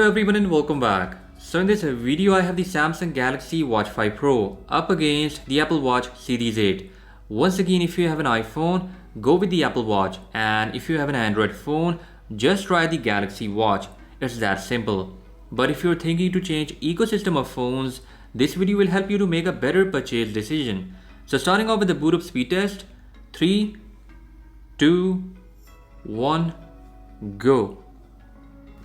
everyone and welcome back. So in this video I have the Samsung Galaxy Watch 5 Pro up against the Apple Watch Series 8. Once again, if you have an iPhone, go with the Apple Watch, and if you have an Android phone, just try the Galaxy Watch. It's that simple. But if you're thinking to change ecosystem of phones, this video will help you to make a better purchase decision. So starting off with the boot up speed test, 3, 2, 1, go.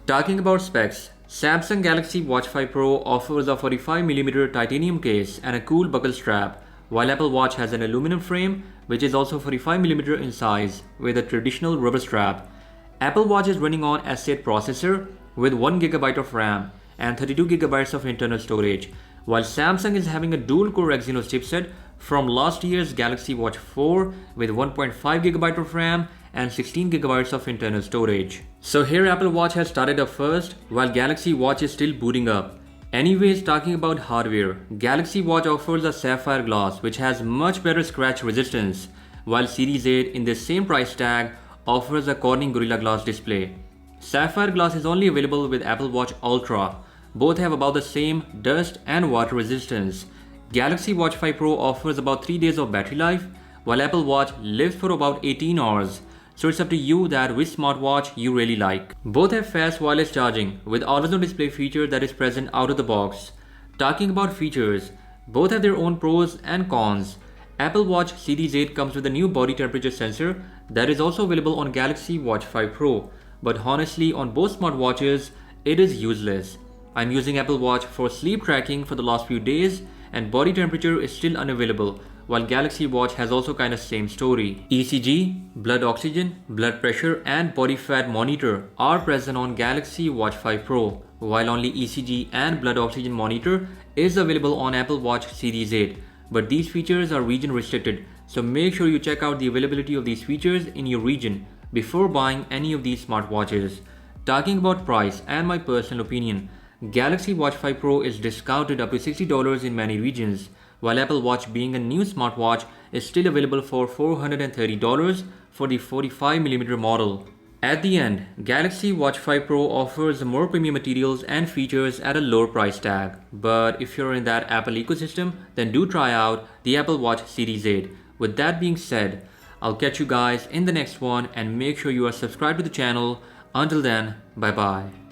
Talking about specs, Samsung Galaxy Watch 5 Pro offers a 45mm titanium case and a cool buckle strap, while Apple Watch has an aluminum frame which is also 45mm in size with a traditional rubber strap. Apple Watch is running on S8 processor with 1GB of RAM and 32GB of internal storage, while Samsung is having a dual-core Exynos chipset from last year's Galaxy Watch 4 with 1.5GB of RAM and 16GB of internal storage. So here Apple Watch has started up first while Galaxy Watch is still booting up. Anyways, talking about hardware, Galaxy Watch offers a sapphire glass which has much better scratch resistance, while Series 8 in the same price tag offers a Corning Gorilla Glass display. Sapphire glass is only available with Apple Watch Ultra. Both have about the same dust and water resistance. Galaxy Watch 5 Pro offers about 3 days of battery life, while Apple Watch lives for about 18 hours. So it's up to you that which smartwatch you really like. Both have fast wireless charging with always-on display feature that is present out of the box. Talking about features, both have their own pros and cons. Apple Watch Series 8 comes with a new body temperature sensor that is also available on Galaxy Watch 5 Pro. But honestly, on both smartwatches, it is useless. I'm using Apple Watch for sleep tracking for the last few days and body temperature is still unavailable, while Galaxy Watch has also kind of same story. ECG, blood oxygen, blood pressure and body fat monitor are present on Galaxy Watch 5 Pro, while only ECG and blood oxygen monitor is available on Apple Watch Series 8. But these features are region restricted, so make sure you check out the availability of these features in your region before buying any of these smartwatches. Talking about price and my personal opinion, Galaxy Watch 5 Pro is discounted up to $60 in many regions, while Apple Watch, being a new smartwatch, is still available for $430 for the 45mm model. At the end, Galaxy Watch 5 Pro offers more premium materials and features at a lower price tag. But if you're in that Apple ecosystem, then do try out the Apple Watch Series 8. With that being said, I'll catch you guys in the next one and make sure you are subscribed to the channel. Until then, bye bye.